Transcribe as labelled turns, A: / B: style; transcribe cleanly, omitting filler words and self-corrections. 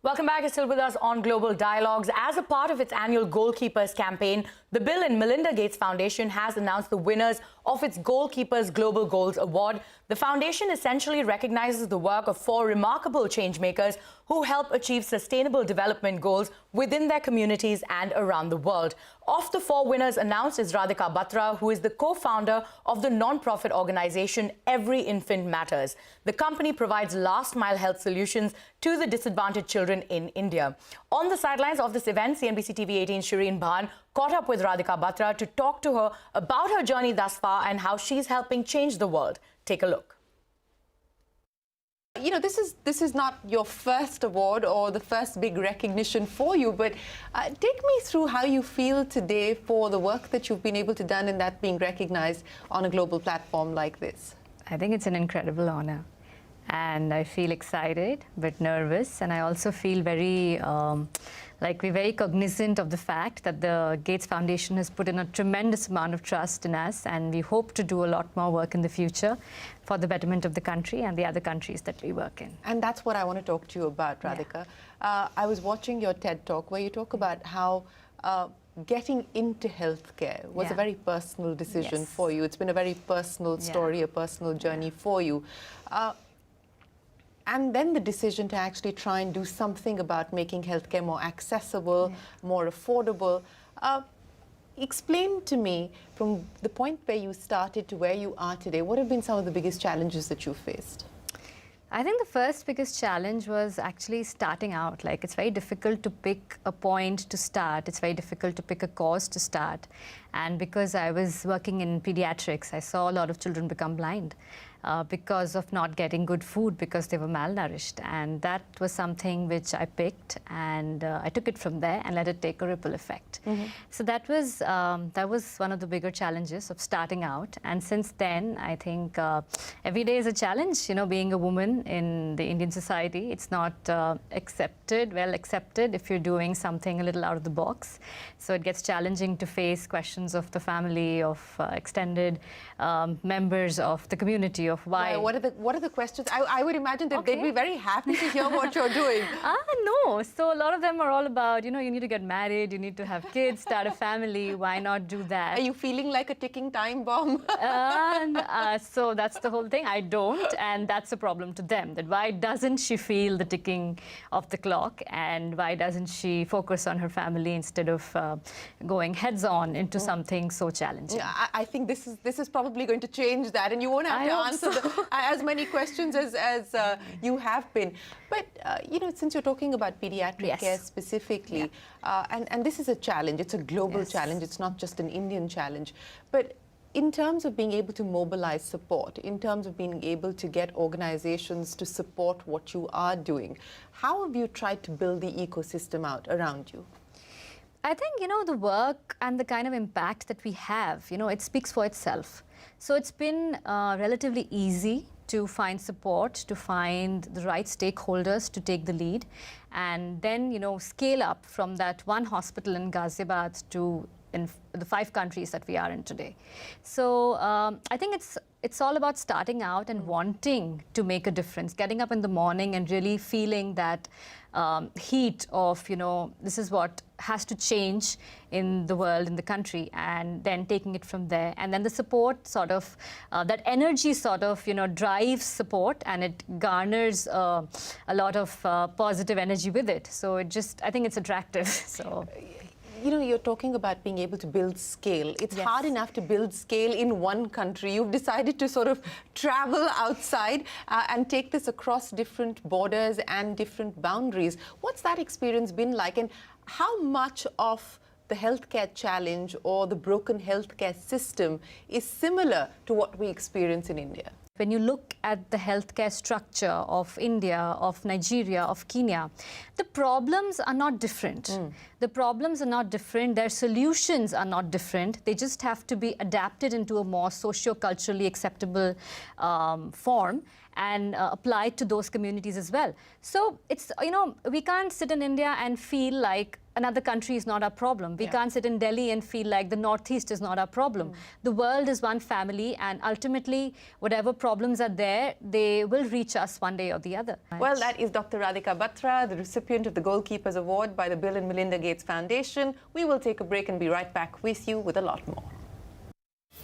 A: Welcome back. You're still with us on Global Dialogues. As a part of its annual Goalkeepers campaign, the Bill and Melinda Gates Foundation has announced the winners of its Goalkeepers Global Goals Award. The foundation essentially recognizes the work of 4 remarkable changemakers who help achieve sustainable development goals within their communities and around the world. Of the 4 winners announced is Radhika Batra, who is the co-founder of the non-profit organization Every Infant Matters. The company provides last-mile health solutions to the disadvantaged children in India. On the sidelines of this event, CNBC-TV18 Shereen Bhan caught up with Radhika Batra to talk to her about her journey thus far and how she's helping change the world. Take a look.
B: You know, this is not your first award or the first big recognition for you, but take me through how you feel today for the work that you've been able to do and that being recognized on a global platform like this.
C: I think it's an incredible honor. And I feel excited, but nervous. And I also feel very, we're very cognizant of the fact that the Gates Foundation has put in a tremendous amount of trust in us. And we hope to do a lot more work in the future for the betterment of the country and the other countries that we work in.
B: And that's what I want to talk to you about, Radhika. Yeah. I was watching your TED Talk where you talk about how getting into healthcare was a very personal decision for you. It's been a very personal story, a personal journey for you. And then the decision to actually try and do something about making healthcare more accessible, more affordable. Explain to me, from the point where you started to where you are today, what have been some of the biggest challenges that you faced?
C: I think the first biggest challenge was actually starting out. Like, it's very difficult to pick a point to start. It's very difficult to pick a cause to start. And because I was working in pediatrics, I saw a lot of children become blind because of not getting good food, because they were malnourished. And that was something which I picked, and I took it from there and let it take a ripple effect. So that was one of the bigger challenges of starting out. And since then, I think every day is a challenge. You know, being a woman in the Indian society, it's not well accepted if you're doing something a little out of the box. So it gets challenging to face questions of the family, of extended members of the community, of why.
B: What are the questions? I would imagine that they'd be very happy to hear what you're doing.
C: No. So a lot of them are all about, you know, you need to get married, you need to have kids, start a family. Why not do that?
B: Are you feeling like a ticking time bomb?
C: So that's the whole thing. I don't, and that's a problem to them. That why doesn't she feel the ticking of the clock, and why doesn't she focus on her family instead of going heads-on into something so challenging?
B: I think this is probably going to change that, and you won't have to answer as many questions as you have been. But you know, since you're talking about pediatric care specifically, and this is a challenge. It's a global challenge. It's not just an Indian challenge. But in terms of being able to mobilize support, in terms of being able to get organizations to support what you are doing, how have you tried to build the ecosystem out around you?
C: I think, you know, the work and the kind of impact that we have, you know, it speaks for itself. So it's been relatively easy to find support, to find the right stakeholders to take the lead, and then, you know, scale up from that one hospital in Ghaziabad to in the 5 countries that we are in today. So I think it's all about starting out and wanting to make a difference, getting up in the morning and really feeling that heat of, you know, this is what has to change in the world, in the country, and then taking it from there. And then the support sort of, that energy sort of, you know, drives support, and it garners a lot of positive energy with it. So it just, I think it's attractive. So.
B: You know, you're talking about being able to build scale. It's hard enough to build scale in one country. You've decided to sort of travel outside and take this across different borders and different boundaries. What's that experience been like, and how much of the healthcare challenge or the broken healthcare system is similar to what we experience in India?
C: When you look at the healthcare structure of India, of Nigeria, of Kenya, the problems are not different. The problems are not different. Their solutions are not different. They just have to be adapted into a more socio-culturally acceptable form and applied to those communities as well. So it's, you know, we can't sit in India and feel like another country is not our problem. We can't sit in Delhi and feel like the Northeast is not our problem. The world is one family, and ultimately, whatever problems are there, they will reach us one day or the other.
B: Well, that is Dr. Radhika Batra, the recipient of the Goalkeepers Award by the Bill and Melinda Gates Foundation. We will take a break and be right back with you with a lot more.